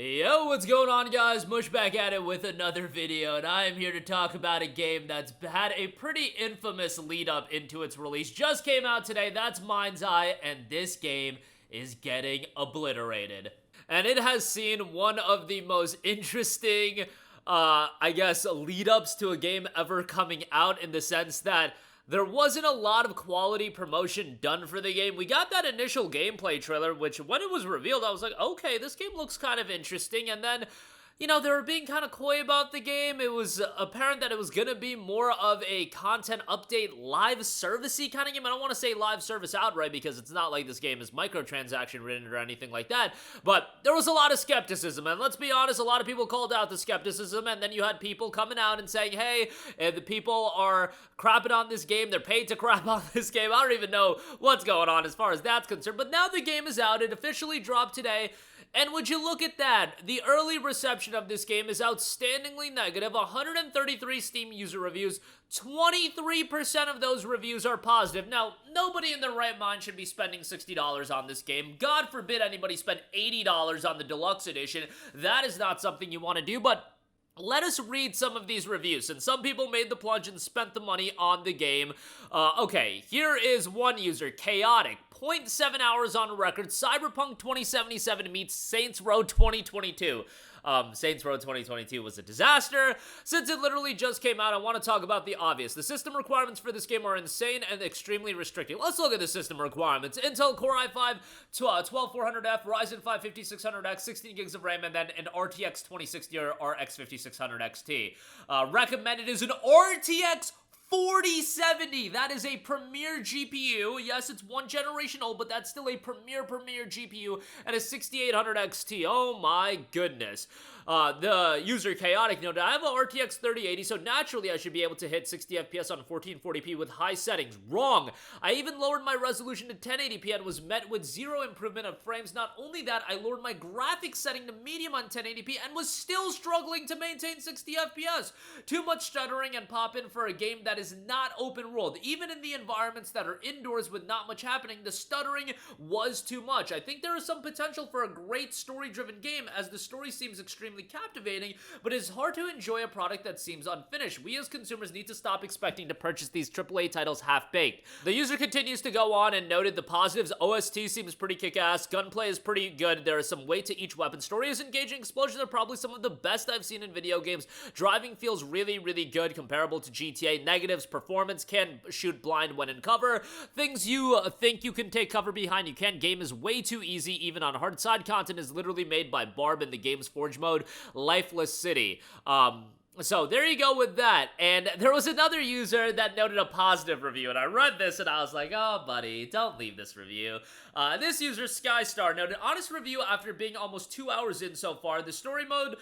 Yo, what's going on, guys? Mush back at it with another video, and I am here to talk about a game that's had a pretty infamous lead up into its release. Just came out today, that's MindsEye, and this game is getting obliterated. And it has seen one of the most interesting, lead ups to a game ever coming out, in the sense that there wasn't a lot of quality promotion done for the game. We got that initial gameplay trailer, which when it was revealed, I was like, okay, this game looks kind of interesting. And then, they were being kind of coy about the game. It was apparent that it was going to be more of a content update, live service-y kind of game. I don't want to say live service outright because it's not like this game is microtransaction ridden or anything like that. But there was a lot of skepticism. And let's be honest, a lot of people called out the skepticism. And then you had people coming out and saying, hey, the people are crapping on this game. They're paid to crap on this game. I don't even know what's going on as far as that's concerned. But now the game is out. It officially dropped today. And would you look at that? The early reception of this game is outstandingly negative. 133 Steam user reviews. 23% of those reviews are positive. Now, nobody in their right mind should be spending $60 on this game. God forbid anybody spend $80 on the deluxe edition. That is not something you want to do, but let us read some of these reviews, and some people made the plunge and spent the money on the game. Okay, here is one user, Chaotic, 0.7 hours on record, Cyberpunk 2077 meets Saints Row 2022. Saints Row 2022 was a disaster. Since it literally just came out, I want to talk about the obvious. The system requirements for this game are insane and extremely restricting. Let's look at the system requirements. Intel Core i5 12400F, Ryzen 5 5600X, 16 gigs of RAM, and then an RTX 2060 or RX 5600 XT. Recommended is an RTX 4070. That is a premier GPU. Yes, it's one generation old, but that's still a premier GPU and a 6800 XT. Oh my goodness. The user Chaotic noted, I have a RTX 3080, so naturally I should be able to hit 60 FPS on 1440p with high settings. Wrong. I even lowered my resolution to 1080p and was met with zero improvement of frames. Not only that, I lowered my graphics setting to medium on 1080p and was still struggling to maintain 60 FPS. Too much stuttering and pop-in for a game that is not open world. Even in the environments that are indoors with not much happening, the stuttering was too much. I think there is some potential for a great story-driven game, as the story seems extremely captivating, but it's hard to enjoy a product that seems unfinished. We as consumers need to stop expecting to purchase these AAA titles half-baked. The user continues to go on and noted the positives. OST seems pretty kick-ass. Gunplay is pretty good. There is some weight to each weapon. Story is engaging. Explosions are probably some of the best I've seen in video games. Driving feels really good, comparable to GTA. Negatives: performance, can shoot blind when in cover. Things you think you can take cover behind, you can't. Game is way too easy, even on hard. Side content is literally made by Barb in the game's Forge mode. Lifeless City. So there you go with that. And there was another user that noted a positive review, and I read this and I was like, oh buddy, don't leave this review. This user, Skystar, noted, honest review after being almost 2 hours in so far. The story mode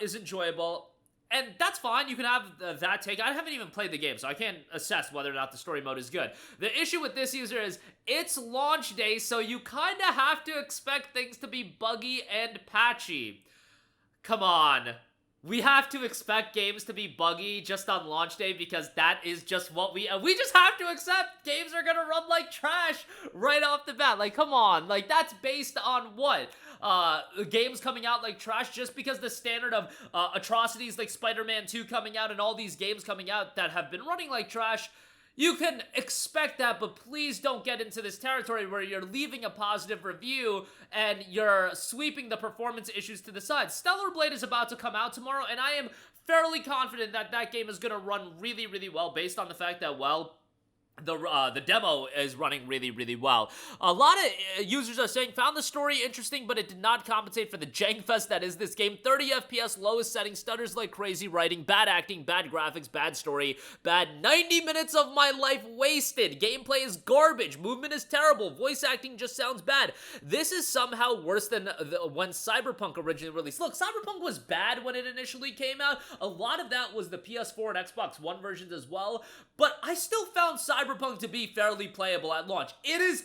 is enjoyable. And that's fine, you can have that take. I haven't even played the game, so I can't assess whether or not the story mode is good. The issue with this user is, it's launch day, so you kinda have to expect things to be buggy and patchy. Come on. We have to expect games to be buggy just on launch day because that is just what we just have to accept. Games are gonna run like trash right off the bat. Like, come on. Like, that's based on what? Games coming out like trash just because the standard of atrocities like Spider-Man 2 coming out and all these games coming out that have been running like trash. You can expect that, but please don't get into this territory where you're leaving a positive review and you're sweeping the performance issues to the side. Stellar Blade is about to come out tomorrow, and I am fairly confident that that game is going to run really well based on the fact that, well, the demo is running really well. A lot of users are saying, found the story interesting, but it did not compensate for the jank fest that is this game. 30 FPS, lowest setting, stutters like crazy, writing, bad acting, bad graphics, bad story, bad 90 minutes of my life wasted. Gameplay is garbage, movement is terrible, voice acting just sounds bad. This is somehow worse than when Cyberpunk originally released. Look, Cyberpunk was bad when it initially came out. A lot of that was the PS4 and Xbox One versions as well, but I still found Cyberpunk to be fairly playable at launch. It is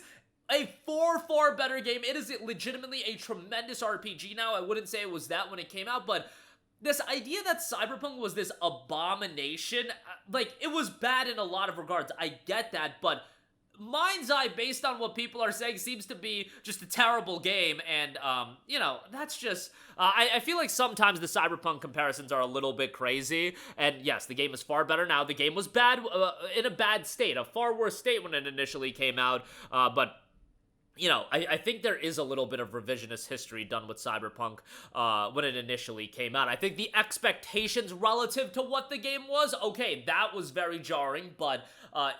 a far better game. It is legitimately a tremendous RPG now. I wouldn't say it was that when it came out, but this idea that Cyberpunk was this abomination, like, it was bad in a lot of regards. I get that, but MindsEye, based on what people are saying, seems to be just a terrible game, and, you know, that's just, I feel like sometimes the Cyberpunk comparisons are a little bit crazy, and yes, the game is far better now. The game was bad, in a bad state, a far worse state when it initially came out, but you know, I think there is a little bit of revisionist history done with Cyberpunk when it initially came out. I think the expectations relative to what the game was, okay, that was very jarring, but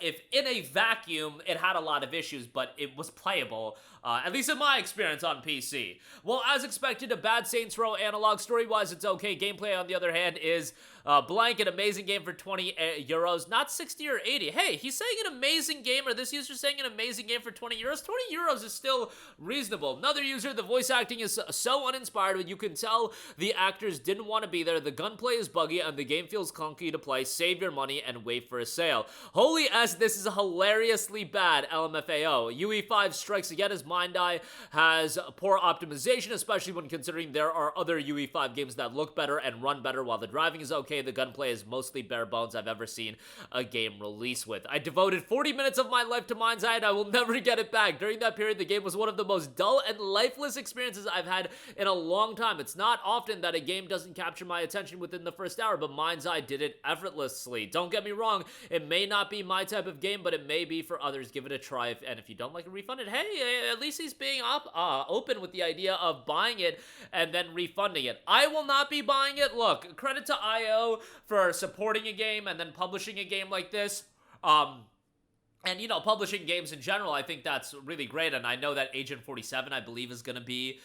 if in a vacuum, it had a lot of issues, but it was playable, at least in my experience on PC. Well, as expected, a bad Saints Row analog. Story-wise, it's okay. Gameplay, on the other hand, is blank, an amazing game for 20 euros, not 60 or 80. Hey, he's saying an amazing game, or this user's saying an amazing game for 20 euros. 20 euros is still reasonable. Another user, the voice acting is so uninspired, but you can tell the actors didn't want to be there. The gunplay is buggy, and the game feels clunky to play. Save your money and wait for a sale. Holy S, this is hilariously bad, LMFAO. UE5 strikes again as MindsEye has poor optimization, especially when considering there are other UE5 games that look better and run better, while the driving is okay. The gunplay is mostly bare bones I've ever seen a game release with. I devoted 40 minutes of my life to MindsEye, and I will never get it back. During that period, the game was one of the most dull and lifeless experiences I've had in a long time. It's not often that a game doesn't capture my attention within the first hour, but MindsEye did it effortlessly. Don't get me wrong, it may not be my type of game, but it may be for others. Give it a try, and if you don't like it, refund it. Hey, at least he's being open with the idea of buying it and then refunding it. I will not be buying it. Look, credit to IO for supporting a game and then publishing a game like this. And, you know, publishing games in general, I think that's really great, and I know that Agent 47, I believe, is going to be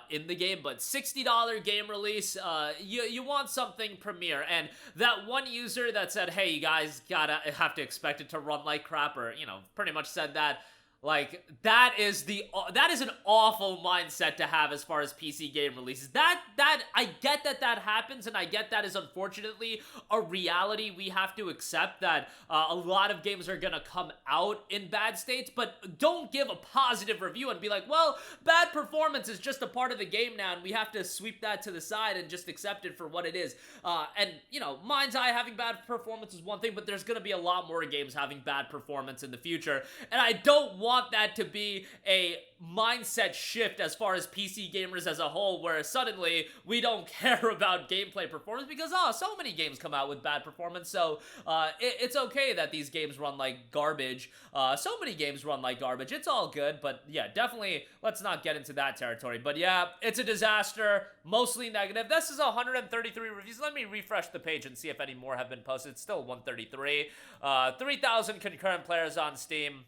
in the game, but $60 game release, you want something premier, and that one user that said, hey, you guys have to expect it to run like crap, or, you know, pretty much said that, like, that is an awful mindset to have as far as PC game releases. I get that happens, and I get that is unfortunately a reality we have to accept, that a lot of games are gonna come out in bad states, but don't give a positive review and be like, well, bad performance is just a part of the game now, and we have to sweep that to the side and just accept it for what it is. And, you know, MindsEye having bad performance is one thing, but there's gonna be a lot more games having bad performance in the future, and I don't want that to be a mindset shift as far as PC gamers as a whole, where suddenly we don't care about gameplay performance because, so many games come out with bad performance, so it's okay that these games run like garbage. So many games run like garbage. It's all good, but yeah, definitely let's not get into that territory. But yeah, it's a disaster, mostly negative. This is 133 reviews. Let me refresh the page and see if any more have been posted. It's still 133. 3,000 concurrent players on Steam.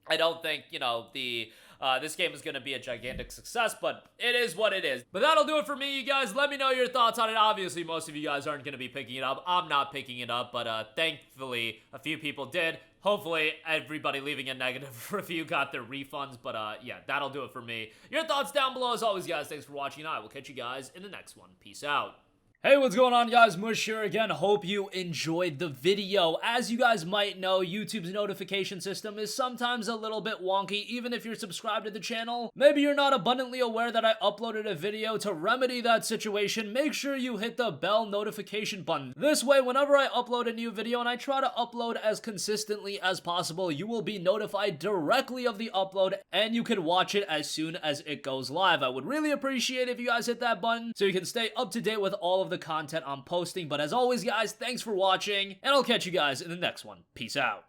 I don't think, you know, this game is going to be a gigantic success, but it is what it is. But that'll do it for me, you guys. Let me know your thoughts on it. Obviously, most of you guys aren't going to be picking it up. I'm not picking it up, but thankfully, a few people did. Hopefully, everybody leaving a negative review got their refunds, but yeah, that'll do it for me. Your thoughts down below. As always, guys, thanks for watching. I will catch you guys in the next one. Peace out. Hey, what's going on, guys? Mush here again. Hope you enjoyed the video. As you guys might know, YouTube's notification system is sometimes a little bit wonky, even if you're subscribed to the channel. Maybe you're not abundantly aware that I uploaded a video. To remedy that situation, make sure you hit the bell notification button. This way, whenever I upload a new video, and I try to upload as consistently as possible, you will be notified directly of the upload, and you can watch it as soon as it goes live. I would really appreciate it if you guys hit that button so you can stay up to date with all of the content I'm posting. But as always, guys, thanks for watching, and I'll catch you guys in the next one. Peace out.